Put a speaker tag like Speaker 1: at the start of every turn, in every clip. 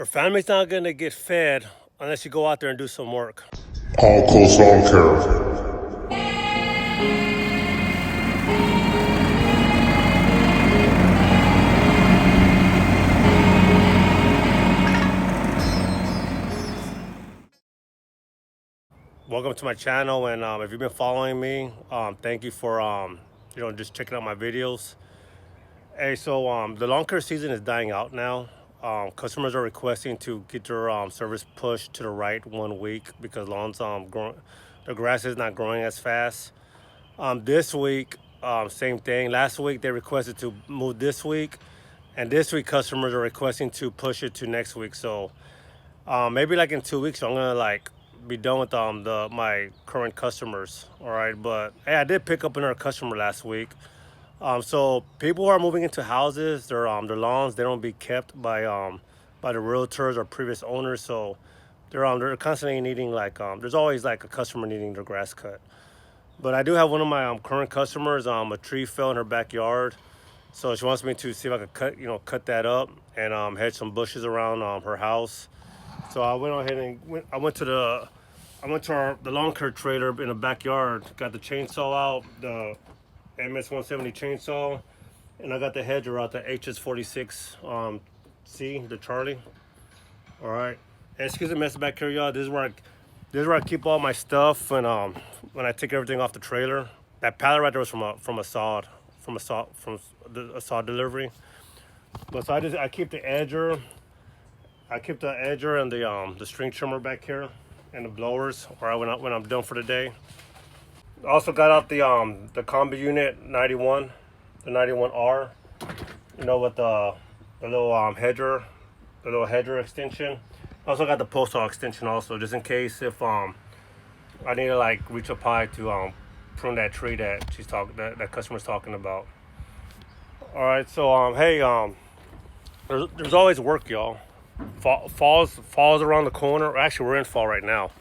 Speaker 1: Your family's not going to get fed unless you go out there and do some work.
Speaker 2: AllCoastLawncare.
Speaker 1: Welcome to my channel, and if you've been following me, thank you for just checking out my videos. Hey, so the lawn care season is dying out now. Customers are requesting to get their service pushed to the right 1 week because the grass is not growing as fast. This week, same thing. Last week they requested to move this week, and this week customers are requesting to push it to next week. So maybe like in 2 weeks I'm gonna be done with my current customers. All right, but hey, I did pick up another customer last week. So people who are moving into houses, their lawns, they don't be kept by the realtors or previous owners. So they're constantly needing there's always like a customer needing their grass cut. But I do have one of my current customers. A tree fell in her backyard, so she wants me to see if I could cut that up and hedge some bushes around her house. So I went ahead and I went to the lawn care trailer in the backyard. Got the chainsaw out, the MS-170 chainsaw, and I got the hedger out, the HS46 C, the Charlie. All right. And excuse the mess back here, y'all. This is where I keep all my stuff when I take everything off the trailer. That pallet right there was from a sod delivery. But so I keep the edger. I keep the edger and the string trimmer back here, and the blowers, or when I'm done for the day. I also got out the Kombi unit 91, the 91R. With the little hedger extension. I also got the postal extension also, just in case if I need to reach up high to prune that tree that that customer's talking about. All right, so hey, there's always work, y'all. Fall's around the corner. Actually, we're in fall right now,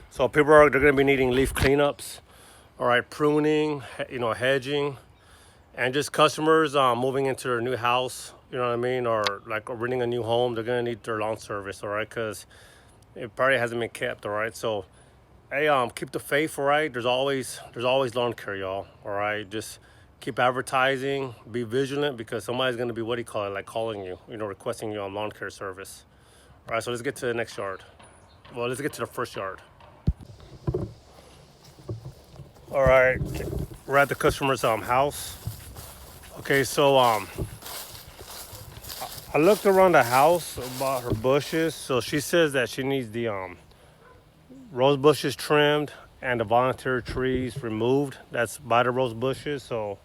Speaker 1: so they're going to be needing leaf cleanups. All right, pruning, hedging, and just customers moving into their new house. You know what I mean, or renting a new home. They're going to need their lawn service, all right, because it probably hasn't been kept. All right, so hey, keep the faith. All right, there's always lawn care, y'all. All right, just keep advertising, be vigilant, because somebody's going to be calling you, requesting you on lawn care service. All right, so let's get to the next yard. Well, let's get to the first yard. All right, we're at the customer's house. Okay, so I looked around the house about her bushes. So she says that she needs the rose bushes trimmed and the voluntary trees removed. That's by the rose bushes. So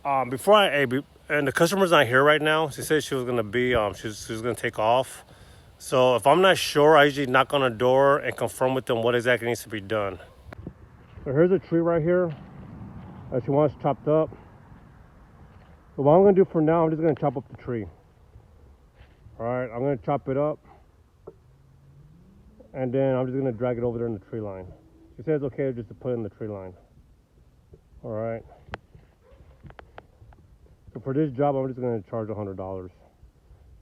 Speaker 1: and the customer's not here right now. She said she was gonna be she was gonna take off. So if I'm not sure, I usually knock on the door and confirm with them what exactly needs to be done. So here's a tree right here that she wants chopped up. So what I'm gonna do for now, I'm just gonna chop up the tree. All right, I'm gonna chop it up, and then I'm just gonna drag it over there in the tree line. She says it's okay just to put it in the tree line. All right. So for this job, I'm just gonna charge $100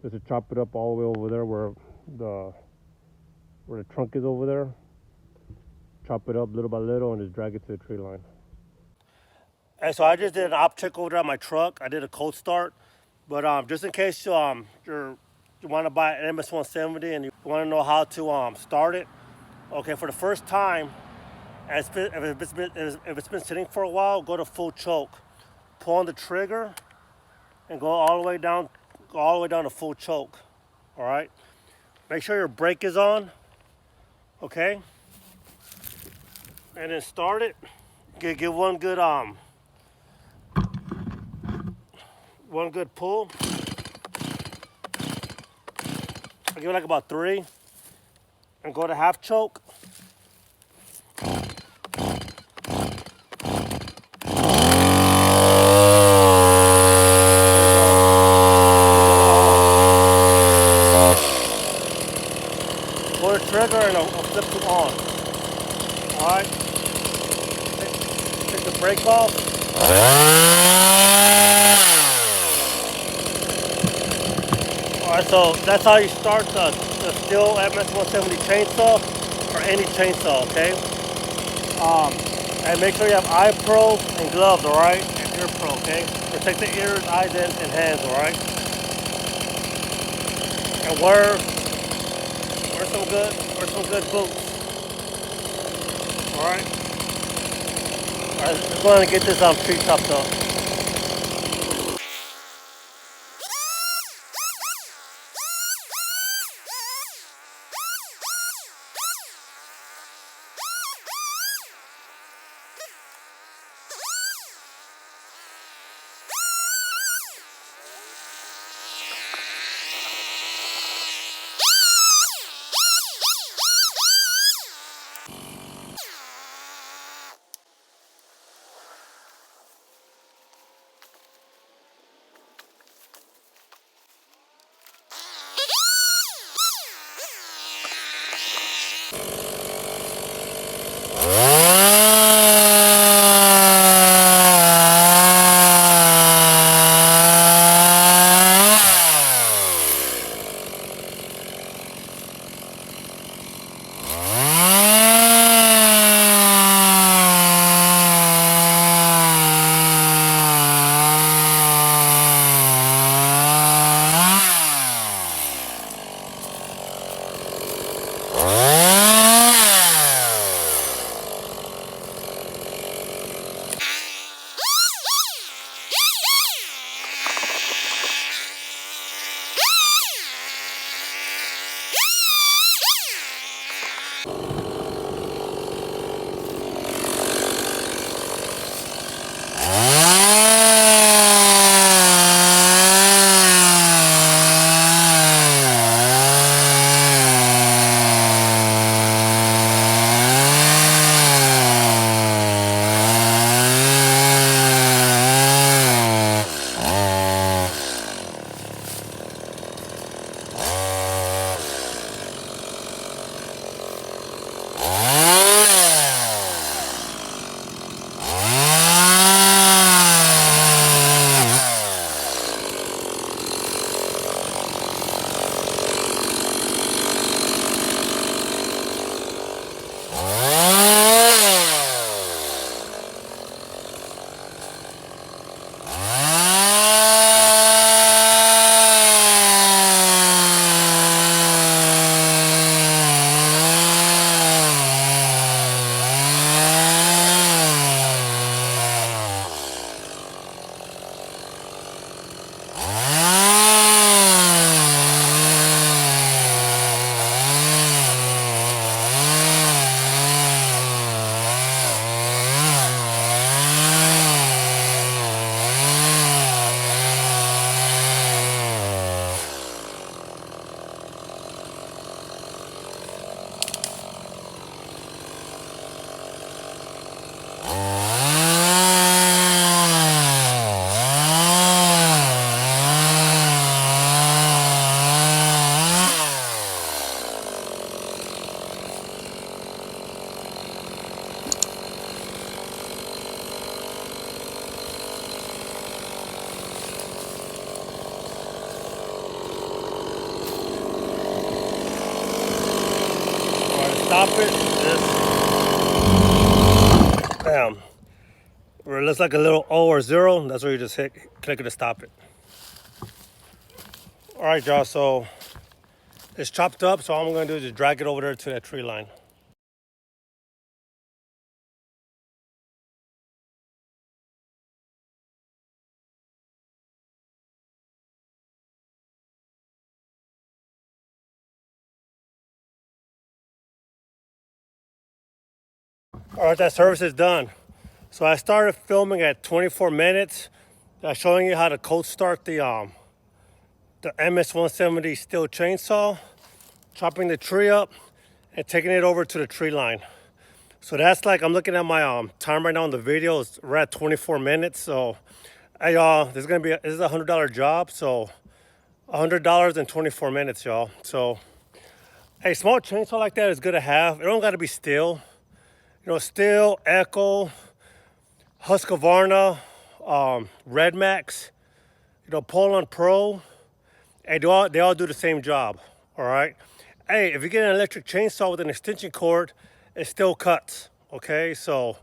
Speaker 1: just to chop it up all the way over there where the trunk is over there. Chop it up little by little and just drag it to the tree line. And so I just did an op check over there on my truck. I did a cold start, but just in case you want to buy an MS-170 and you want to know how to start it, okay, for the first time, if it's been sitting for a while, go to full choke, pull on the trigger, and go all the way down to full choke. All right, make sure your brake is on, okay, and then start it. Give one good pull. I'll give it about 3, and go to half choke. Pull the trigger and I'll flip to on. All right. Take the brake off. All Alright, so that's how you start the Stihl MS-170 chainsaw, or any chainsaw, okay? And make sure you have eye pro and gloves, alright? And ear pro, okay? Protect the ears, eyes, and hands, alright? And wear some good boots. Alright? Alright, let's go ahead and get this tree chopped up. Stop it. Just bam. Where it looks like a little O or 0, that's where you just click it to stop it. All right, y'all. So it's chopped up. So all I'm gonna do is just drag it over there to that tree line. All right, that service is done. So I started filming at 24 minutes. Showing you how to cold start the MS-170 Stihl chainsaw, chopping the tree up, and taking it over to the tree line. So that's like, I'm looking at my time right now in the video. We're at 24 minutes. So hey, y'all, this is a $100 job. So $100 in 24 minutes, y'all. So a small chainsaw like that is good to have. It don't got to be Stihl. You know, Stihl, Echo, Husqvarna, Red Max, you know, Poland Pro. Hey, they all do the same job, all right? Hey, if you get an electric chainsaw with an extension cord, it still cuts, okay? So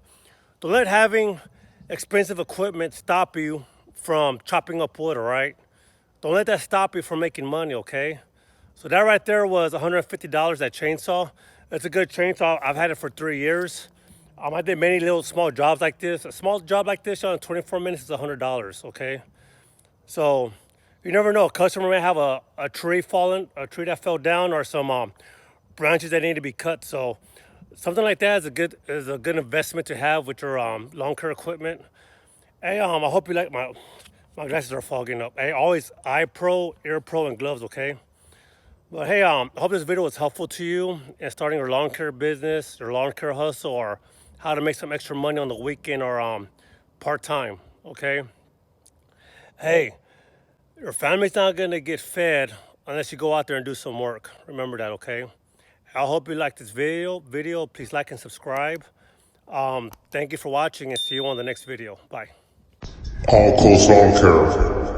Speaker 1: don't let having expensive equipment stop you from chopping up wood, all right? Don't let that stop you from making money, okay? So that right there was $150, that chainsaw. It's a good chainsaw. I've had it for 3 years. I did many little small jobs like this. A small job like this on 24 minutes is $100, okay? So you never know. A customer may have a tree fallen, a tree that fell down, or some branches that need to be cut. So something like that is a good investment to have with your lawn care equipment. Hey, I hope you like my glasses are fogging up. Hey, always eye pro, ear pro, and gloves, okay? But hey, I hope this video was helpful to you in starting your lawn care business, your lawn care hustle, or how to make some extra money on the weekend or part-time, okay? Hey, your family's not gonna get fed unless you go out there and do some work. Remember that, okay? I hope you like this video. Please like and subscribe. Thank you for watching and see you on the next video. Bye.
Speaker 2: AllCoastLawncare.